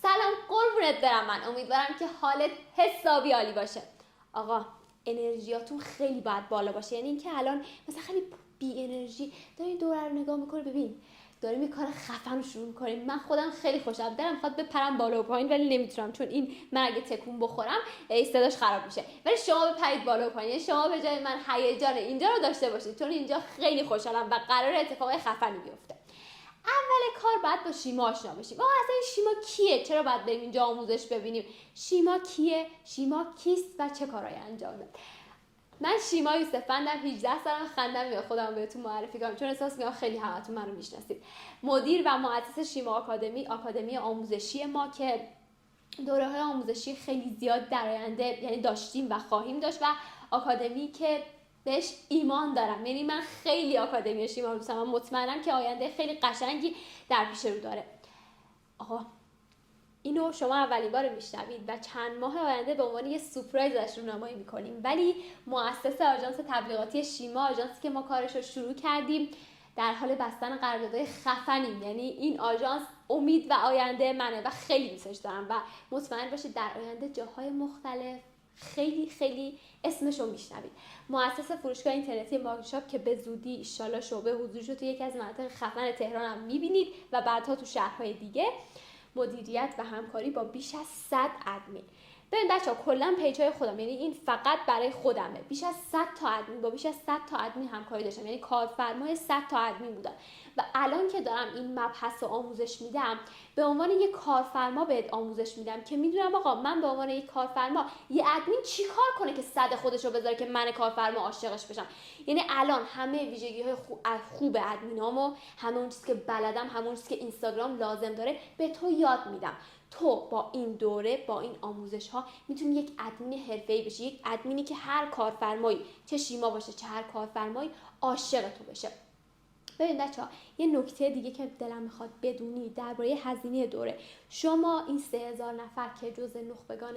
سلام قربونت برم. من امیدوارم که حالت حسابی عالی باشه. آقا انرژیاتون خیلی باید بالا باشه. یعنی اینکه الان مثلا خیلی بی انرژی دارین دوره رو نگاه میکنه، ببین داریم یه کار خفن شروع میکنیم. من خودم خیلی خوشم، دلم میخواد بپرم بالا و پایین ولی نمیتونم، چون این من اگه تکون بخورم صداش خراب میشه. ولی شما بپرید بالا و پایین، شما به جای من هیجان اینجا رو داشته باشید، چون اینجا خیلی خوشحالم و قرار اتفاق خفنی بیفته. اول کار باید با شیما آشنا بشیم. آقا اصلا شیما کیه؟ چرا باید بریم اینجا آموزش ببینیم؟ شیما کیه؟ شیما کیست و چه کارهایی انجام داد؟ من شیما یوسفندم، 18 سالم. خندم میاد خودم بهتون معرفی کنم چون احساس میکنم خیلی همتون منو میشناسید. مدیر و مؤسس شیما آکادمی آموزشی ما که دوره‌های آموزشی خیلی زیاد در آینده یعنی داشتیم و خواهیم داشت، و آکادمی که بهش ایمان دارم. یعنی من خیلی آکادمی شیما رو دوست دارم. مطمئنم که آینده خیلی قشنگی در پیش رو داره. آقا اینو شما اولین بار میشنوید و چند ماه آینده به عنوان یه سورپرایز ازش رونمایی میکنیم. ولی مؤسس آژانس تبلیغاتی شیما، آژانسی که ما کارش رو شروع کردیم، در حال بستن قراردادهای خفنیم. یعنی این آژانس امید و آینده منه و خیلی دوستش دارم و مطمئن باشید در آینده جاهای مختلف خیلی خیلی اسمش رو میشنوید. مؤسس فروشگاه اینترنتی ماگیشاپ که به زودی انشالله شعبه حضورش رو تو یکی از مناطق خفن تهران هم میبینید و بعدها تو شهرهای دیگه. مدیریت و همکاری با بیش از 100 ادمین. ببین بچه‌ها کلا پیج‌های خودم، یعنی این فقط برای خودمه، بیش از 100 تا ادمین، با بیش از 100 تا ادمین همکاری داشتم. یعنی کارفرمای 100 تا ادمین بودم و الان که دارم این مبحث رو آموزش میدم، به عنوان یک کارفرما بهت آموزش میدم که میدونم آقا من به عنوان یک کارفرما یه ادمین چی کار کنه که 100 خودش رو بذاره که من کارفرما عاشقش بشم. یعنی الان همه ویژگی‌های خوب ادمینامو، همه اون چیزی که بلدم، همون چیزی که اینستاگرام لازم داره به تو یاد میدم. تو با این دوره، با این آموزش ها میتونی یک ادمین حرفه‌ای بشی، یک ادمینی که هر کارفرمایی، چه شیما باشه چه هر کارفرمایی، عاشق تو بشه. ببین بچه‌ها یه نکته دیگه که دلم میخواد بدونی درباره هزینه دوره. شما این 3000 نفر که جزء نخبگان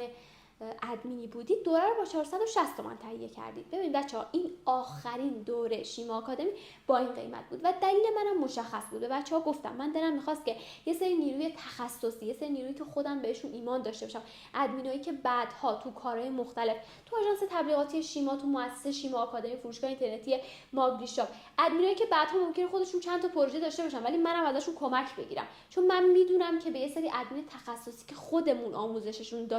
ادمینی بودید، دوره رو با 460 تومن تهیه کردید. ببین بچه‌ها این آخرین دوره شیما آکادمی با این قیمت بود و دلیل منم مشخص بود. به بچه‌ها گفتم من دلم می‌خواست که یه سری نیروی تخصصی، یه سری نیرویی که خودم بهشون ایمان داشته باشم، ادمینایی که بعدها تو کارهای مختلف، تو آژانس تبلیغاتی شیما، تو مؤسسه شیما آکادمی، فروشگاه اینترنتی ماگریشاپ، ادمینایی که بعدها ممکنه خودشون چند تا پروژه داشته باشن ولی منم ازشون کمک بگیرم، چون من میدونم که به یه سری ادمین تخصصی که خودمون آموزششون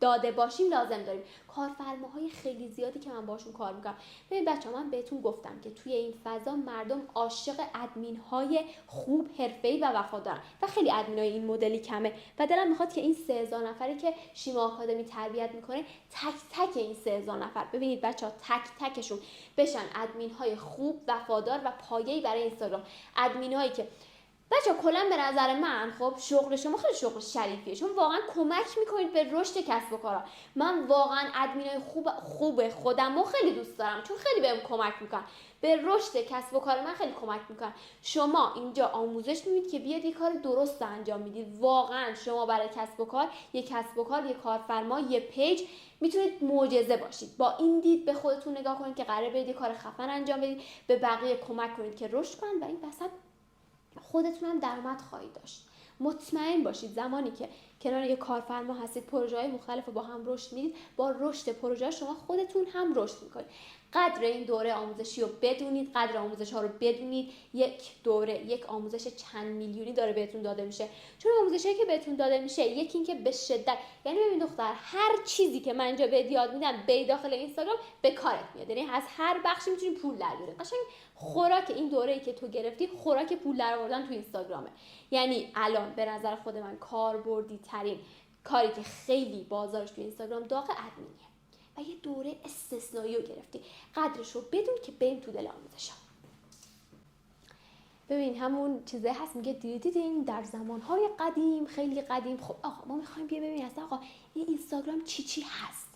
داده باشیم لازم داریم. کارفرماهای خیلی زیادی که من باشون کار میکنم. ببین بچه‌ها من بهتون گفتم که توی این فضا مردم عاشق ادمین‌های خوب، حرفه‌ای و وفادارن و خیلی ادمینای این مدلی کمه و دلم میخواد که این 3000 نفری که شیما آکادمی تربیت میکنه، تک تک این 3000 نفر، ببینید بچه‌ها تک تکشون بشن ادمین‌های خوب، وفادار و پایه‌ای برای اینستاگرام. ادمینایی که بچه کلا به نظر من خب شغل شما خیلی شغل شریفیه، چون واقعا کمک میکنید به رشد کسب و کارا. من واقعا ادمینای خوب خودم رو خیلی دوست دارم چون خیلی بهم کمک میکنن به رشد کسب و کار من، خیلی کمک میکنن. شما اینجا آموزش میدید که بیاد یه کار درست انجام میدید. واقعا شما برای کسب و کار، یک کارفرما، یه پیج میتونید معجزه باشید. با این دید به خودتون نگاه کنید که قراره برید یه کار خفن انجام بدید، به بقیه کمک کنید که رشد کنن و این وسط خودتون هم درآمد خواهید داشت. مطمئن باشید زمانی که کنار یک کارفرما هستید، پروژه‌های مختلف رو با هم رشد میدید، با رشد پروژه شما خودتون هم رشد میکنید. قدر این دوره آموزشی رو بدونید، قدر آموزش ها رو بدونید. یک دوره، یک آموزش چند میلیونی داره بهتون داده میشه، چون آموزشی که بهتون داده میشه، یکی این که به شدت، یعنی ببین دختر، هر چیزی که من اینجا بهت یاد میدم به داخل اینستاگرام به کارت میاد. یعنی از هر بخشی میتونی پول در بیاری. قشنگ خوراک این دوره‌ای که تو گرفتی، خوراک پول در آوردن تو اینستاگرامه. یعنی الان به نظر خود من کاربردی ترین کاری که خیلی بازارش تو اینستاگرام داغ ادمینیه و یه دوره استثنایی رو گرفتی. قدرش رو بدون که بریم تو دل آموزش‌ها. ببین همون چیزی هست میگه دیدین در زمانهای قدیم، خیلی قدیم. خب آقا ما میخوایم ببینیم اصلا آقا این اینستاگرام چی هست،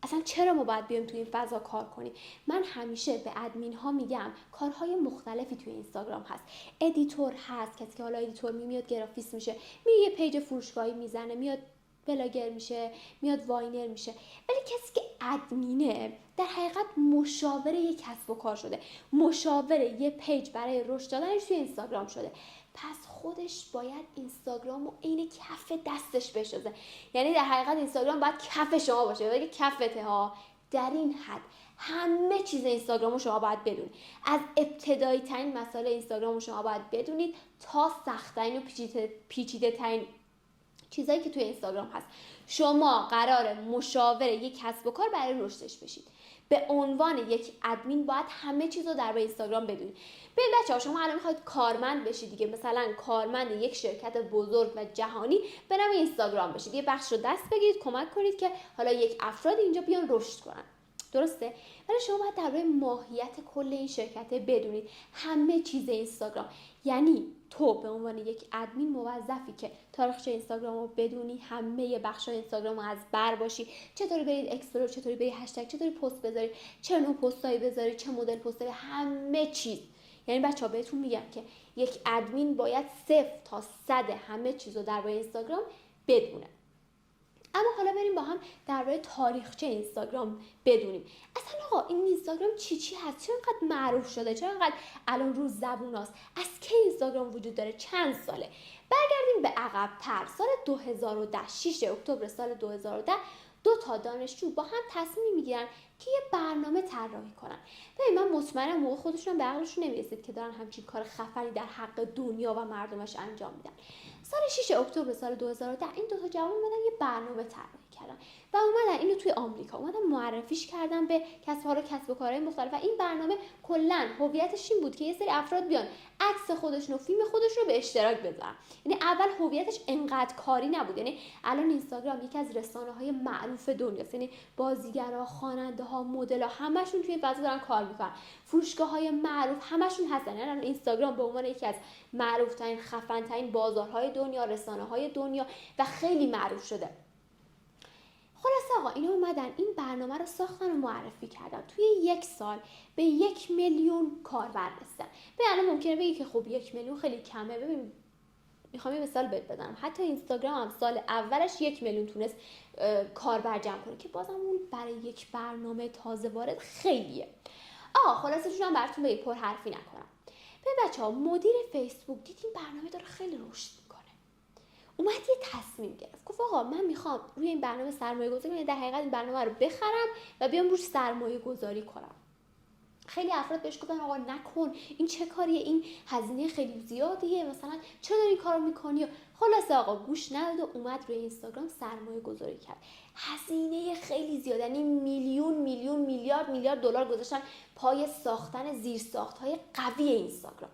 اصلا چرا ما باید بیایم توی این فضا کار کنیم. من همیشه به ادمین ها میگم کارهای مختلفی توی اینستاگرام هست. ادیتور هست، کسی که حالا ادیتور میاد گرافیست میشه، یه پیج فروشگاهی میزنه، میاد بلاگر میشه، میاد واینر میشه. ولی کسی که ادمینه در حقیقت مشاور یک کسب و کار شده، مشاور یه پیج برای رشد دادنش توی اینستاگرام شده. پس خودش باید اینستاگرام رو عین کف دستش بشازه. یعنی در حقیقت اینستاگرام باید کف شما باشه، بگه کفته ها. در این حد همه چیز اینستاگرام رو شما باید بدونید. از ابتدایی ترین مسائل اینستاگرام رو شما باید بدونید تا سخت‌ترین و پیچیده ترین چیزایی که توی اینستاگرام هست. شما قراره مشاور یک کسب و کار برای رشدش بشید. به عنوان یک ادمین باید همه چیز رو درباره اینستاگرام بدونید. ببین بچه‌ها، شما الان میخواید کارمند بشید دیگه، مثلا کارمند یک شرکت بزرگ و جهانی به نام اینستاگرام بشید. یه بخش رو دست بگیرید، کمک کنید که حالا یک افراد اینجا بیان رشد کنن. درسته؟ ولی شما باید درباره ماهیت کل این شرکت بدونید، همه چیز اینستاگرام. یعنی تو به عنوان یک ادمین موظفی که تاریخچه اینستاگرام رو بدونی، همه بخش‌های اینستاگرام رو از بر باشی، چطوری برید اکسپلور، چطوری برید هشتگ، چطوری پست بذاری، چه نوع پستایی بذاری، چه مدل پستایی، همه چیز. یعنی بچه‌ها بهتون میگم که یک ادمین باید 0 تا 100 همه چیز رو درباره اینستاگرام بدونه. اما حالا بریم با هم درباره تاریخچه اینستاگرام بدونیم. اصلا آقا این اینستاگرام چی هست؟ چرا انقدر معروف شده؟ چرا انقدر الان رو زبوناست؟ از کی اینستاگرام وجود داره؟ چند ساله؟ برگردیم به عقب‌تر. سال 2010، 6 اکتبر سال 2010 2 تا دانشجو با هم تصمیم میگیرن که یه برنامه طراحی کنن. ببین من مطمئنم موقع خودشون به عقلشون نمیرسید که دارن همچین کار خفنی در حق دنیا و مردمش انجام میدن. سال 6 اکتبر سال 2010 این 2 تا جوان اومدن یه برنامه طراحی کردن و اومدن اینو توی آمریکا معرفیش کردن به کسب و کارهای مختلف. و این برنامه کلا هویتش این بود که یه سری افراد بیان عکس خودشون و فیلم خودش رو به اشتراک بذارن. یعنی اول هویتش انقدر کاری نبود. یعنی الان اینستاگرام یکی از رسانه‌های معروف دنیاست. یعنی بازیگرا، خواننده‌ها، مدل‌ها همشون توی فضا دارن کار میکنن. فروشگاه‌های معروف همشون هستن. یعنی الان اینستاگرام به عنوان یکی از معروف‌ترین، خفن‌ترین بازارهای دنیا، رسانه‌های دنیا و خیلی معروف شده. خلاصه آقا اینا اومدن این برنامه رو ساختن و معرفی کردن. توی 1 سال به 1 میلیون کاربر رسیدن. الان ممکنه بگی که خب 1 میلیون خیلی کمه. ببین میخوام یه مثال بهت بدم. حتی اینستاگرام هم سال اولش 1 میلیون تونست کاربر جمع کنه که بازم اون برای یک برنامه تازه وارد خیلیه. خلاصه شدم براتون به پر حرفی نکنم. ببین بچه‌ها، مدیر فیسبوک دید این برنامه داره خیلی رشد میکنه. اومد یه تصمیم گرفت. گفت آقا من میخوام روی این برنامه سرمایه گذاری کنم، در حقیقت این برنامه رو بخرم و بیام روش سرمایه گذاری کنم. خیلی افراد بهش گفتن آقا نکن، این چه کاریه، این هزینه خیلی زیادیه، مثلا چرا داری این کارو میکنی؟ خلاصه آقا گوش نداد و اومد روی اینستاگرام سرمایه گذاری کرد. هزینه خیلی زیاد، یعنی میلیون میلیارد دلار گذاشتن پای ساختن زیرساخت‌های قوی اینستاگرام.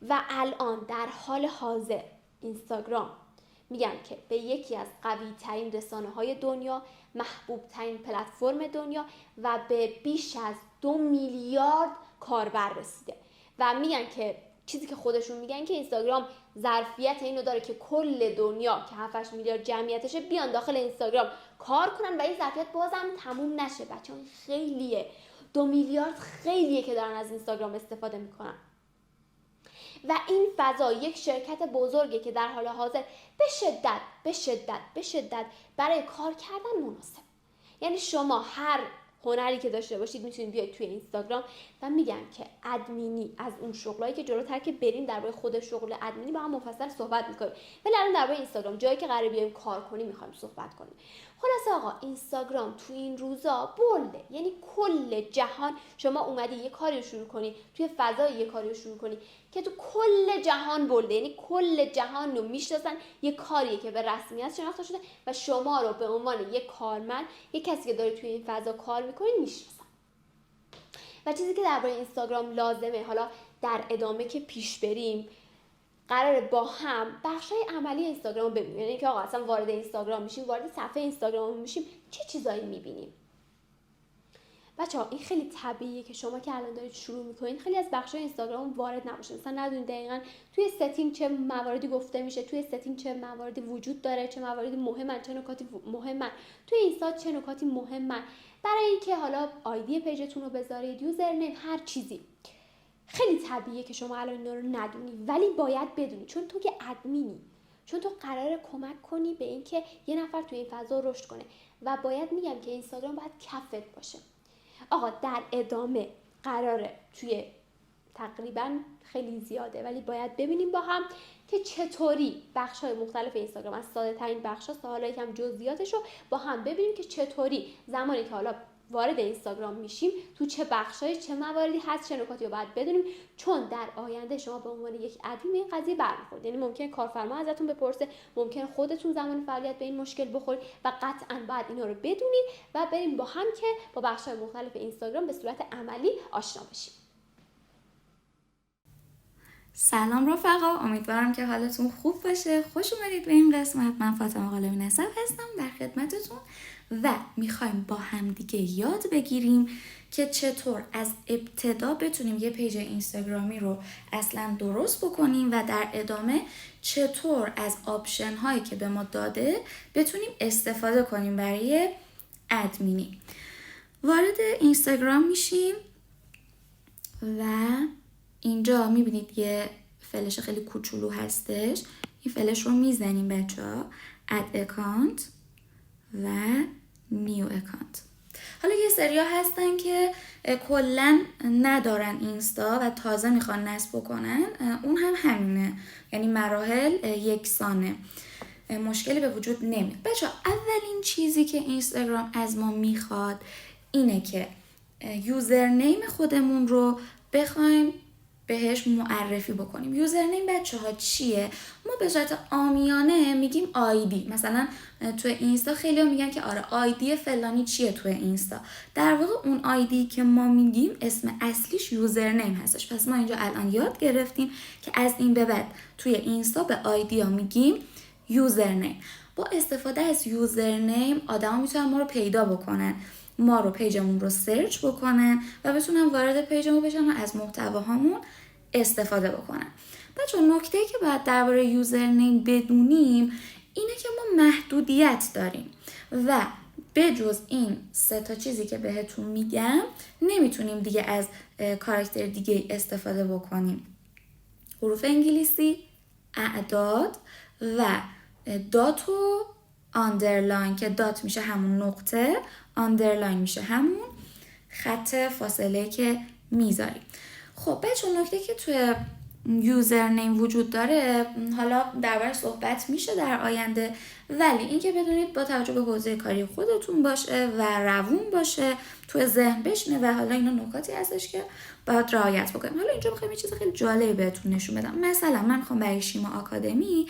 و الان در حال حاضر اینستاگرام میگن که به یکی از قوی ترین رسانه های دنیا، محبوب ترین پلتفرم دنیا و به بیش از 2 میلیارد کاربر رسیده. و میگن که چیزی که خودشون میگن که اینستاگرام ظرفیت اینو داره که کل دنیا که 7-8 میلیارد جمعیتشه بیان داخل اینستاگرام کار کنن و این ظرفیت بازم تموم نشه. بچه‌ها خیلیه، 2 میلیارد خیلیه که دارن از اینستاگرام استفاده میکنن. و این فضا یک شرکت بزرگه که در حال حاضر به شدت برای کار کردن مناسب. یعنی شما هر هنری که داشته باشید میتونید بیاید توی اینستاگرام و میگن که ادمینی از اون شغلایی که جلوتر که بریم درباره خود شغل ادمینی با هم مفصل صحبت میکنیم، ولی الان درباره اینستاگرام جایی که قراره بیایم کار کنیم میخوایم صحبت کنیم. خلاص آقا اینستاگرام تو این روزا بولده. یعنی کل جهان شما اومدی یه کاری رو شروع کنی توی فضای یه کاری رو شروع کنی که تو کل جهان بولده. یعنی کل جهان رو میشناسن، یه کاریه که به رسمیت شناخته شده و شما رو به عنوان یک کارمند، یک کسی که داره توی این فضا کار میکنید میشناسن. و چیزی که درباره اینستاگرام لازمه، حالا در ادامه که پیش بریم قراره با هم بخشای عملی اینستاگرام رو ببینیم. یعنی که آقا اصلا وارد اینستاگرام میشیم، وارد صفحه اینستاگرام میشیم، چه چیزایی میبینیم؟ بچه‌ها این خیلی طبیعیه که شما که الان دارید شروع میکنید خیلی از بخشای اینستاگرام وارد نباشید. مثلا ندونید دقیقاً توی ستینگ چه مواردی گفته میشه، توی ستینگ چه مواردی وجود داره، چه مواردی مهمن، چه نکاتی مهمن، توی اینستا چه نکاتی مهمن، برای اینکه حالا آیدی پیجتون رو بذارید، یوزرنیم، هر چیزی. خیلی طبیعیه که شما الان اینا رو ندونی، ولی باید بدونی، چون تو که ادمینی، چون تو قراره کمک کنی به اینکه یه نفر توی این فضا رشد کنه و باید میگم که اینستاگرام باید کفت باشه. آقا در ادامه قراره توی تقریبا خیلی زیاده، ولی باید ببینیم با هم که چطوری بخش‌های مختلف اینستاگرام، از ساده ترین بخش‌ها تا حالا یکم جزئیاتش رو با هم ببینیم که چطوری زمانی که حالا وارد اینستاگرام میشیم تو چه بخشای چه مواردی هست، چه نکاتی رو باید بدونیم، چون در آینده شما به عنوان یک ادمین به این قضیه برمیخورد. یعنی ممکنه کارفرما ازتون بپرسه، ممکنه خودتون زمان فعالیت به این مشکل بخورید و قطعاً باید اینا رو بدونید و بریم با هم که با بخش‌های مختلف اینستاگرام به صورت عملی آشنا بشیم. سلام رفقا، امیدوارم که حالتون خوب باشه. خوش اومدید به این قسمت. من فاطمه قالبی نسب هستم در خدمتتون و میخوایم با هم دیگه یاد بگیریم که چطور از ابتدا بتونیم یه پیج اینستاگرامی رو اصلا درست بکنیم و در ادامه چطور از آپشن هایی که به ما داده بتونیم استفاده کنیم برای ادمینی. وارد اینستاگرام میشیم و اینجا میبینید یه فلش خیلی کوچولو هستش. این فلش رو میزنیم بچه‌ها، اد اکانت و نیو اکانت. حالا یه سریا هستن که کلن ندارن اینستا و تازه میخوان نصب بکنن، اون هم همینه، یعنی مراحل یکسانه، مشکلی به وجود نمیاد. بچه‌ها اولین چیزی که اینستاگرام از ما میخواد اینه که یوزرنیم خودمون رو بخوایم بهش معرفی بکنیم. یوزرنیم بچه‌ها چیه؟ ما به صورت عامیانه میگیم آیدی. مثلا تو اینستا خیلی میگن که آره آیدی فلانی چیه تو اینستا. در واقع اون آیدی که ما میگیم اسم اصلیش یوزرنیم هستش. پس ما اینجا الان یاد گرفتیم که از این به بعد توی اینستا به آیدی ها میگیم یوزرنیم. با استفاده از یوزرنیم آدما میتونن ما رو پیدا بکنن، ما رو پیجمون رو سرچ بکنن و بتونن وارد پیجمون بشن و از محتواهامون استفاده بکنن. بچه‌ها نکته‌ای که باید درباره یوزرنیم بدونیم اینه که ما محدودیت داریم و بجز این 3 چیزی که بهتون میگم نمیتونیم دیگه از کاراکتر دیگه استفاده بکنیم. حروف انگلیسی، اعداد و دات و آندرلاین که دات میشه همون نقطه، آندرلاین میشه همون خط فاصله که میذاریم. خب بچه نکته که توی یوزرنیم وجود داره، حالا دربارش صحبت میشه در آینده، ولی این که بدونید با توجه به حوزه کاری خودتون باشه و روون باشه، توی ذهن بشینه و حالا اینا نکاتی هستش که باید رعایت بکنیم. حالا اینجا میخوایم یه چیز خیلی جالب بهتون نشون بدم. مثلا من میخوام برای شیما آکادمی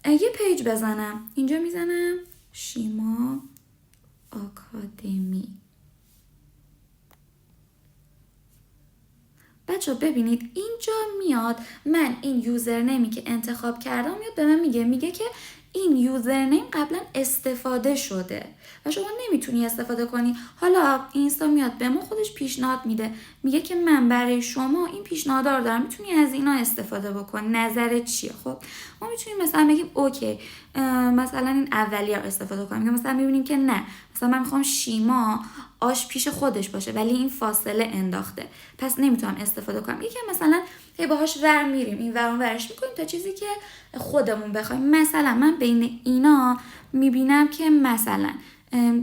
یه پیج بزنم. اینجا میزنم شیما آکادمی. بچه ببینید اینجا میاد من این یوزرنیمی که انتخاب کردم میاد به من میگه که این یوزرنیم قبلا استفاده شده و شما نمیتونی استفاده کنی. حالا اینستا میاد به ما خودش پیشنهاد میده، میگه که من برای شما این پیشنهادها رو دارم، میتونی از اینا استفاده بکنی، نظرت چیه؟ خب ما میتونیم مثلا بگیم اوکی مثلا این اولیه رو استفاده کنیم، مثلا میبینیم که نه، مثلا من میخوام شیما آش پیش خودش باشه ولی این فاصله انداخته، پس نمیتونم استفاده کنم. یکی مثلا باهاش ور میریم این ور اون ورش میکنیم تا چیزی که خودمون بخوایم. مثلا من بین اینا میبینم که مثلا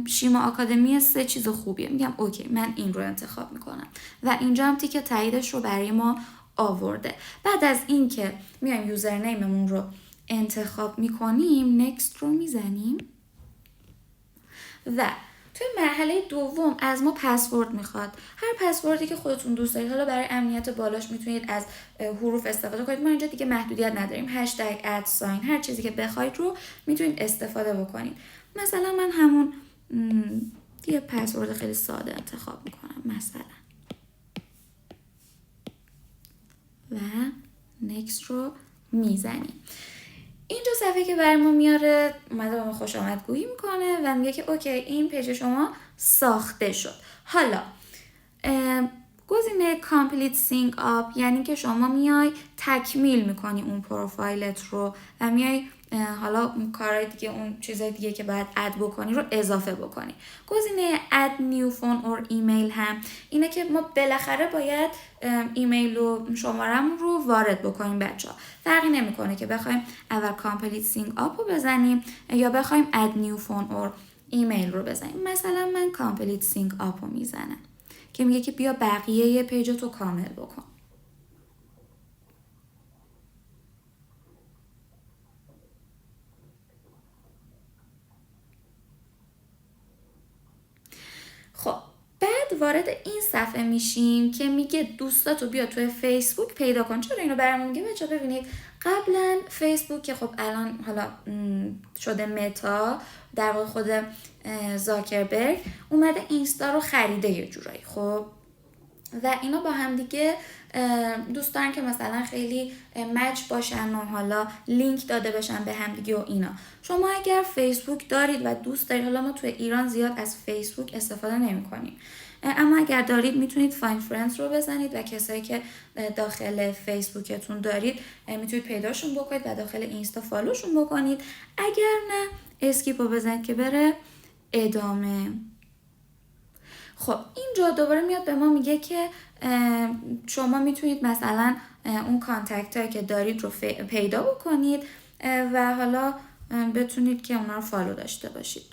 شیما آکادمی 3 چیز خوبیه، میگم اوکی من این رو انتخاب میکنم و اینجا هم تیک تاییدش رو برای ما آورده. بعد از این که میایم یوزرنیممون رو انتخاب میکنیم، نکست رو میزنیم و توی مرحله دوم از ما پسورد میخواد. هر پسوردی که خودتون دوست دارید، حالا برای امنیت بالاش میتونید از حروف استفاده کنید، ما اینجا دیگه محدودیت نداریم، هشتگ، ادساین، هر چیزی که بخواید رو میتونید استفاده بکنید. مثلا من همون یه پسورد خیلی ساده انتخاب میکنم مثلا و نکست رو میزنیم. اینجا صفحه که برای ما میاره اومده به ما خوش آمدگویی میکنه و میگه که اوکی این پیج شما ساخته شد. حالا گزینه کامپلیت سینک آپ یعنی که شما میای تکمیل میکنی اون پروفایلت رو و میای حالا اون کارهای دیگه، اون چیزای دیگه که باید اد بکنی رو اضافه بکنی. گزینه اد نیو فون اور ایمیل هم اینه که ما بالاخره باید ایمیل و شماره‌مون رو وارد بکنیم. بچه‌ها فرقی نمیکنه که بخوایم اول کامپلیت سینک آپ رو بزنیم یا بخوایم اد نیو فون اور ایمیل رو بزنیم. مثلا من کامپلیت سینک آپ رو میزنم که میگه که بیا بقیه پیجتو کامل بکن. وارد این صفحه میشیم که میگه دوستاتو بیا توی فیسبوک پیدا کن. چرا اینو برامون میگه بچه‌ها؟ ببینید قبلا فیسبوک که خب الان حالا شده متا، در واقع خود زاکربرگ اومده اینستا رو خریده یه جورایی، خب و اینا با هم دیگه دوست دارن که مثلا خیلی مچ باشن و حالا لینک داده بشن به هم دیگه و اینا. شما اگر فیسبوک دارید و دوست دارید، حالا ما توی ایران زیاد از فیسبوک استفاده نمی کنیم، اما اگر دارید میتونید فایند فرندز رو بزنید و کسایی که داخل فیسبوکتون دارید میتونید پیداشون بکنید و داخل اینستا فالوشون بکنید. اگر نه اسکیپ رو بزنید که بره ادامه. خب اینجا دوباره میاد به ما میگه که شما میتونید مثلا اون کانتکت هایی که دارید رو پیدا بکنید و حالا بتونید که اونا رو فالو داشته باشید.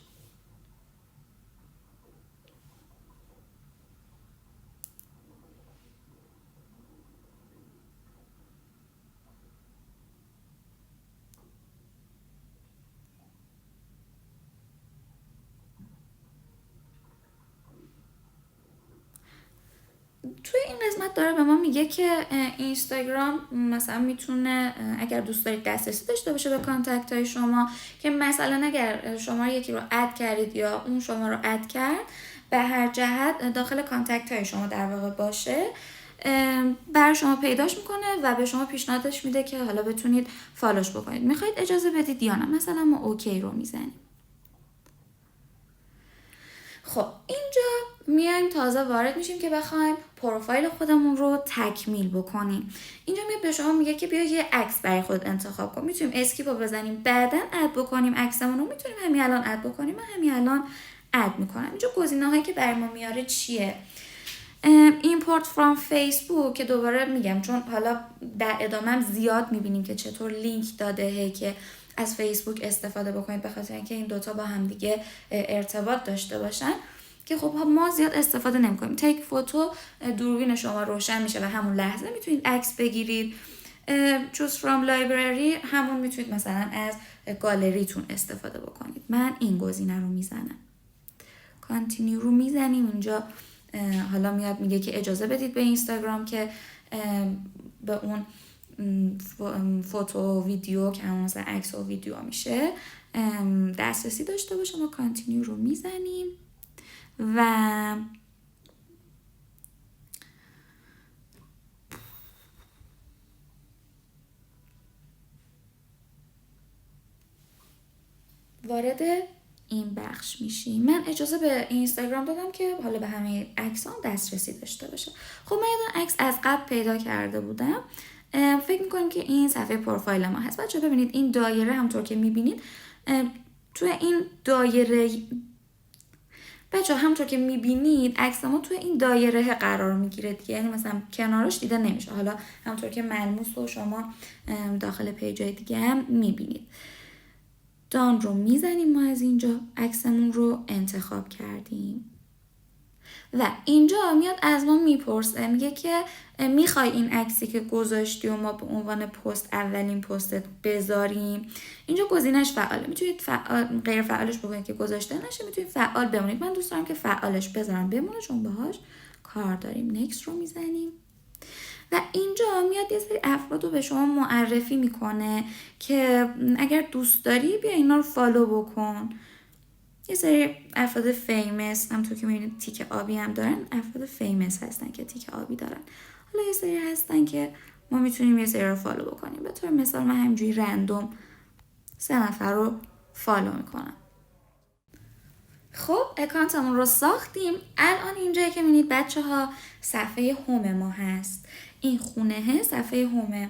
توی این قسمت داره به ما میگه که اینستاگرام مثلا میتونه اگر دوست دارید دسترسی داشته باشه به کانتکت های شما، که مثلا اگر شما یکی رو اد کردید یا اون شما رو اد کرد، به هر جهت داخل کانتکت های شما در واقع باشه، برای شما پیداش میکنه و به شما پیشنهادش میده که حالا بتونید فالوش بکنید. میخواید اجازه بدید یا نه؟ مثلا ما اوکی رو میزنیم. خب اینجا میایم تازه وارد میشیم که بخوایم پروفایل خودمون رو تکمیل بکنیم. اینجا میاد به شما میگه که بیا یه عکس برای خود انتخاب کن. میتونیم اسکیپ رو بزنیم، بعداً اد بکنیم عکسمون رو. میتونیم همین الان اد بکنیم. من همین الان اد میکنم. اینجا گزینه‌هایی که برای ما میاره چیه؟ ایمپورت فرام فیسبوک، که دوباره میگم چون حالا در ادامه زیاد میبینیم که چطور لینک داده که از فیسبوک استفاده بکنید، به خاطر اینکه این دوتا با هم دیگه ارتباط داشته باشن، که خب ما زیاد استفاده نمی‌کنیم. تیک فوتو، دوربین شما روشن میشه و همون لحظه میتونید عکس بگیرید. چوز فرام لایبرری، همون میتونید مثلا از گالریتون استفاده بکنید. من این گزینه رو میزنم. کانتینیو رو میزنیم. اینجا حالا میاد میگه که اجازه بدید به اینستاگرام که به اون فوتو ویدیو که همون مثلا عکس و ویدیو میشه دسترسی داشته باشه. ما کانتینیو رو میزنیم و وارد این بخش میشیم. من اجازه به اینستاگرام دادم که حالا به همه عکسام دسترسی داشته باشه. خب من یه دونه عکس از قبل پیدا کرده بودم. فکر میکنیم که این صفحه پروفایل ما هست. بچه ببینید این دایره همطور که میبینید توی این دایره، بچه همطور که میبینید عکس ما توی این دایره قرار میگیره دیگه، یعنی مثلا کنارش دیده نمیشه. حالا همطور که ملموس و شما داخل پیجای دیگه هم میبینید. دان رو میزنیم. ما از اینجا عکسمون رو انتخاب کردیم و اینجا میاد از ما میپرسه، میگه که میخوای این عکسی که گذاشتی و ما به عنوان پست اولین پستت بذاریم. اینجا گزینش فعاله. میتونید غیر فعالش بکنید که گذاشته نشه، میتونید فعال بمونید. من دوست دارم که فعالش بذارم بمونه چون باهاش کار داریم. نکست رو میزنیم و اینجا میاد یه سری افراد رو به شما معرفی میکنه که اگر دوست داری بیا اینا رو فالو بکن. یه سری افراد فیمس، همونطور که میبینید تیک آبی هم دارن، افراد فیمس هستن که تیک آبی دارن. حالا یه سری هستن که ما میتونیم یه سری رو فالو بکنیم. به طور مثال من همینجوری رندوم 3 نفر رو فالو میکنم. خب اکانتمون رو ساختیم. الان اینجایی که میبینید بچه ها صفحه هوم ما هست. این خونه صفحه هومه.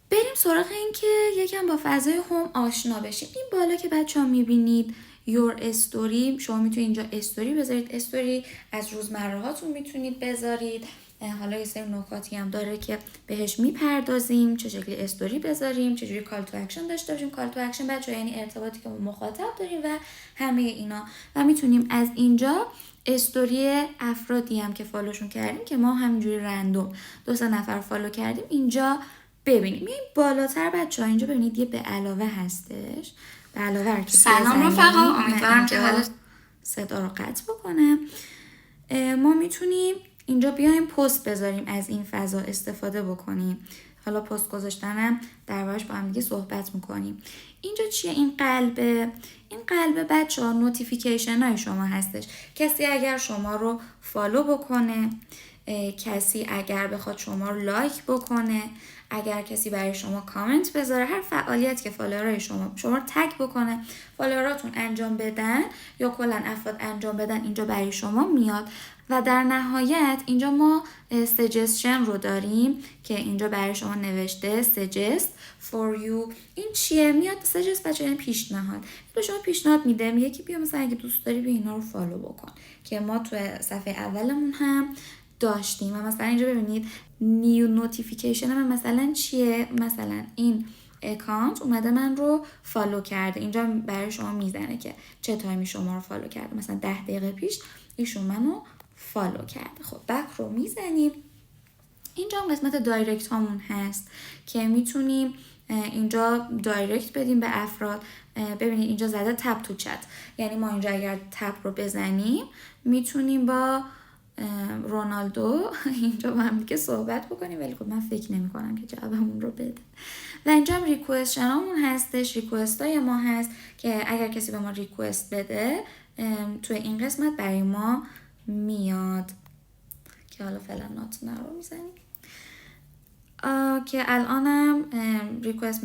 بریم سراغ این که یکم با فضای هوم آشنا بشیم. این بالا که بچه ها میبینید یور استوری، شما میتونید اینجا استوری بذارید. استوری از روزمره هاتون میتونید بذارید. حالا یه سری نکاتی هم داره که بهش میپردازیم، چه شکلی استوری بذاریم، چجوری کال تو اکشن داشته باشیم. کال تو اکشن بچه ها یعنی ارتباطی که با مخاطب داریم و همه اینا. و میتونیم از اینجا استوری افرادی هم که فالوشون کردیم که ما همینجوری رندوم 2-3 نفر فالو کردیم اینجا ببینیم. میایم بالاتر بچه ها اینجا ببینید یه به علاوه هستش. به علاوه که سلام رفقا، امیدوارم که حالا صدا رو قطع بکنم. ما میتونیم اینجا بیایم پست بذاریم، از این فضا استفاده بکنیم. حالا پست گذاشتنم دربارش با هم دیگه صحبت میکنیم. اینجا چیه؟ این قلب بچه‌ها نوتیفیکیشن های شما هستش. کسی اگر شما رو فالو بکنه، کسی اگر بخواد شما رو لایک بکنه، اگر کسی برای شما کامنت بذاره، هر فعالیت که فالوورای شما رو تگ بکنه، فالووراتون انجام بدن یا کلا افراد انجام بدن، اینجا برای شما میاد. و در نهایت اینجا ما سجستشن رو داریم که اینجا برای شما نوشته suggest for you. این چیه؟ میاد سجست بچه، یعنی پیشنهاد. به شما پیشنهاد میده، میگه که بیا مثلا اگه دوست داری بیا اینا رو فالو بکن، که ما تو صفحه اولمون هم داشتیم. و مثلا اینجا ببینید نیو نوتیفیکیشن من مثلا چیه؟ مثلا این اکانت اومده من رو فالو کرده، اینجا برای شما میزنه که چه تایمی شما رو فالو کرده. مثلا 10 دقیقه پیش ایشون منو فالو کرده. خب بک رو میزنیم. اینجا هم قسمت دایرکت هامون هست که میتونیم اینجا دایرکت بدیم به افراد. ببینید اینجا زده تپ تو چت، یعنی ما اینجا اگر تپ رو بزنیم میتونیم با رونالدو اینجا با هم دیگه صحبت بکنیم، ولی خب من فکر نمی کنم که جوابمون رو بده. و اینجا هم ریکوستشنامون هستش، ریکوست های ما هست که اگر کسی به ما ریکوست بده توی این قسمت برای ما میاد، که حالا فعلا ناتونه رو میزنیم. که الانم ریکوست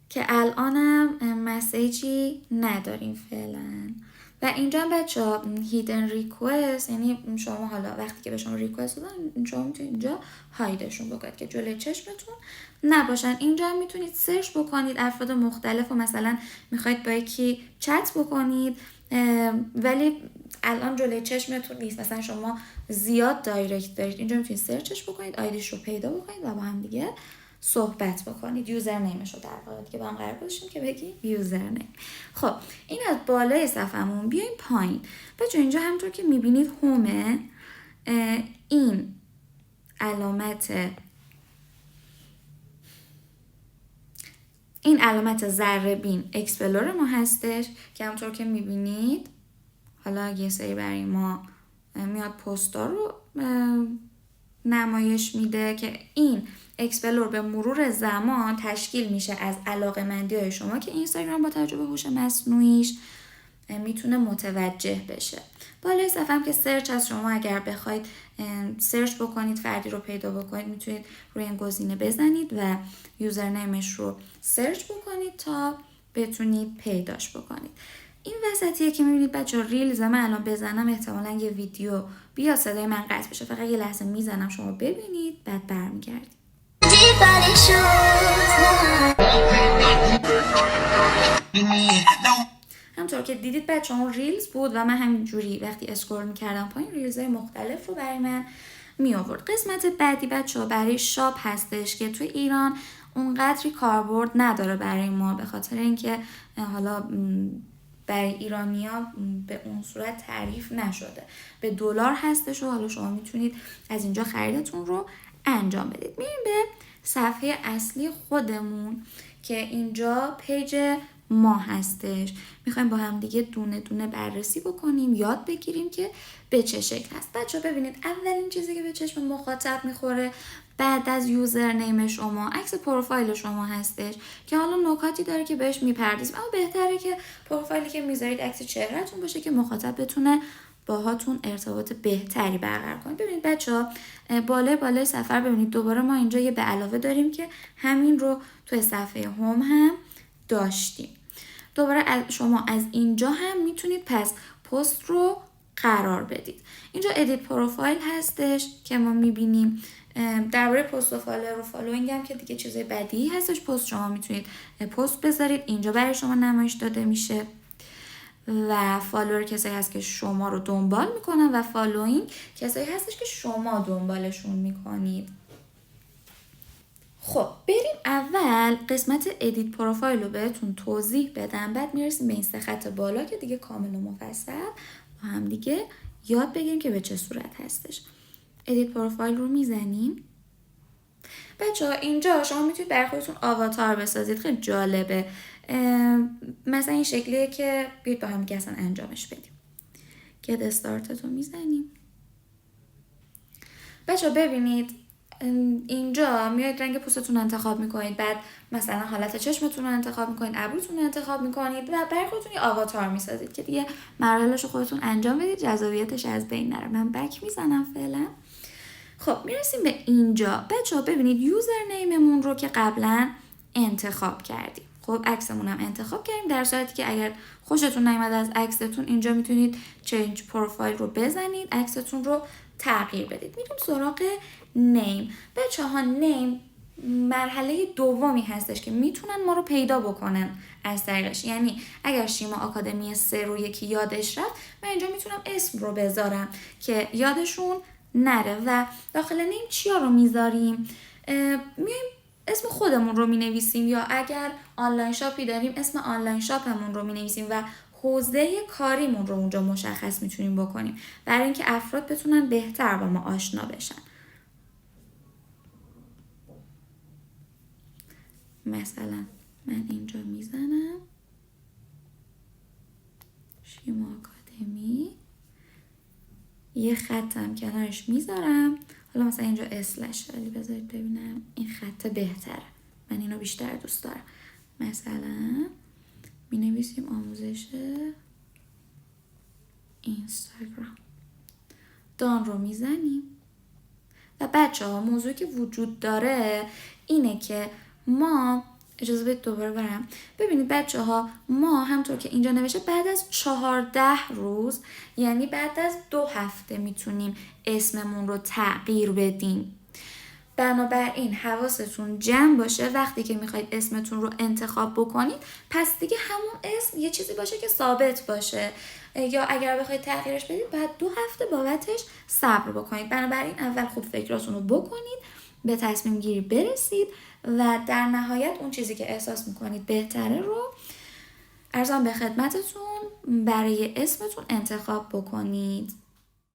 که الانم مسیجی نداریم فعلا. و اینجا بچه ها هیدن ریکوست، یعنی شما حالا وقتی که به شما ریکوست دادن شما میتونید اینجا هایدشون بکنید که جلوی چشمتون نباشن. اینجا هم میتونید سرچ بکنید افراد مختلف و مثلا میخواید با یکی چت بکنید ولی الان جلوی چشمتون نیست، مثلا شما زیاد دایرکت دارید، اینجا میتونید سرچش بکنید، آیدیش رو پیدا بکنید و با هم دیگه صحبت بکنید. یوزر نیمش رو در واقع که با هم قرار گذاشتیم که بگی یوزر نیم. خب این از بالای صفحمون بیایم پایین. بچه اینجا همونطور که میبینید هومه، این علامت ذره بین اکسپلور ما هستش که همونطور که میبینید حالا یه سری برای ما میاد پستا رو نمایش میده که این اکسپلور به مرور زمان تشکیل میشه از علاقه‌مندی‌های شما که اینستاگرام با توجه به هوش مصنوعیش میتونه متوجه بشه. بالای صفحه هم که سرچ از شما اگر بخواید سرچ بکنید فردی رو پیدا بکنید میتونید روی این گزینه بزنید و یوزرنیمش رو سرچ بکنید تا بتونید پیداش بکنید. این وسطیه که میبینید بچه ریلز من الان بزنم احتمالا یه ویدیو بیا صدای من قطع بشه، فقط یه لحظه میزنم شما ببینید بعد برمیگردید. همطور که دیدید بچه اون ریلز بود و من همینجوری وقتی اسکرول میکردم پایین ریلزهای مختلف رو برای من می آورد. قسمت بعدی بچه ها برای شاپ هستش که توی ایران اونقدری کاربرد نداره برای ما، به خاطر اینکه حالا برای ایرانی‌ها به اون صورت تعریف نشده، به دلار هستش و حالا شما میتونید از اینجا خریدتون رو انجام بدید. میریم به صفحه اصلی خودمون که اینجا پیج ما هستش. میخوایم با هم دیگه دونه دونه بررسی بکنیم، یاد بگیریم که به چه شکل هست. بچه ببینید اولین چیزی که به چشم مخاطب میخوره بعد از یوزر نیم شما عکس پروفایل شما هستش که حالا نکاتی داره که بهش میپردازیم، اما بهتره که پروفایلی که میذارید عکس چهرهتون باشه که مخاطب بتونه باهاتون ارتباط بهتری برقرار کنید. ببینید بچه‌ها بالای صفحه ببینید دوباره ما اینجا یه به علاوه داریم که همین رو توی صفحه هوم هم داشتیم. دوباره شما از اینجا هم میتونید پس پست رو قرار بدید. اینجا ادیت پروفایل هستش که ما میبینیم درباره پست و فالوور و فالوینگ هم که دیگه چیزای بدیهی هستش. پست شما میتونید پست بذارید، اینجا برای شما نمایش داده میشه. و فالوور کسایی هست که شما رو دنبال میکنن و فالوینگ کسایی هستش که شما دنبالشون میکنید. خب بریم اول قسمت ادیت پروفایل رو بهتون توضیح بدم، بعد میرسیم به این 3 خط بالا که دیگه کامل و مفصل با هم دیگه یاد بگیریم که به چه صورت هستش. ادیت پروفایل رو میزنیم. بچه‌ها اینجا شما میتونید برای خودتون آواتار بسازید، خیلی جالبه. مثلا این شکلیه که بیاید با هم دیگه اصلا انجامش بدیم. get started رو میزنیم. بچه ببینید اینجا میاید رنگ پوستتون رو انتخاب میکنید، بعد مثلا حالت چشمتون رو انتخاب میکنید، ابروتون رو انتخاب میکنید و برای خودتون یه آواتار میسازید که دیگه مراحلش رو خودتون انجام بدید، جذابیتش از بین نره. من بک میزنم فعلا. خب میرسیم به اینجا. بچه ها ببینید یوزر نیممون رو که قبلا انتخاب کردیم. خب عکسمون هم انتخاب کردیم، در صورتی که اگر خوشتون نیامد از عکستون اینجا میتونید چنج پروفایل رو بزنید، عکستون رو تغییر بدید. میریم سراغ نیم. بچه ها نیم مرحله دومی هستش که میتونن ما رو پیدا بکنن از طریقش. یعنی اگر شیما آکادمی 3 رو یکی یادش رفت، من اینجا میتونم اسم رو بذارم که یادشون نره. و داخل نیم چیا رو میذاریم؟ میایم اسم خودمون رو مینویسیم، یا اگر آنلاین شاپی داریم اسم آنلاین شاپمون رو مینویسیم و حوزه کاریمون رو اونجا مشخص میتونیم بکنیم برای اینکه افراد بتونن بهتر با ما آشنا بشن. مثلا من اینجا میزنم شیما آکادمی، یه خطم کنارش میذارم. حالا مثلا اینجا اسلش، ولی بذارید ببینم این خط بهتره، من اینو بیشتر دوست دارم. مثلا مینویسیم آموزش اینستاگرام، دان رو میزنیم. و بچه ها موضوعی که وجود داره اینه که ما اجازه بدید دوباره برم. ببینید بچه ها، ما همطور که اینجا نوشته بعد از 14 روز، یعنی بعد از 2 هفته میتونیم اسممون رو تغییر بدیم. بنابراین حواستون جمع باشه وقتی که میخواید اسمتون رو انتخاب بکنید، پس دیگه همون اسم یه چیزی باشه که ثابت باشه، یا اگر بخواید تغییرش بدید بعد 2 هفته بابتش صبر بکنید. بنابراین اول خوب فکراتون رو بکنید، به تصمیم گیری برسید و در نهایت اون چیزی که احساس میکنید بهتره رو ارزان به خدمتتون برای اسمتون انتخاب بکنید.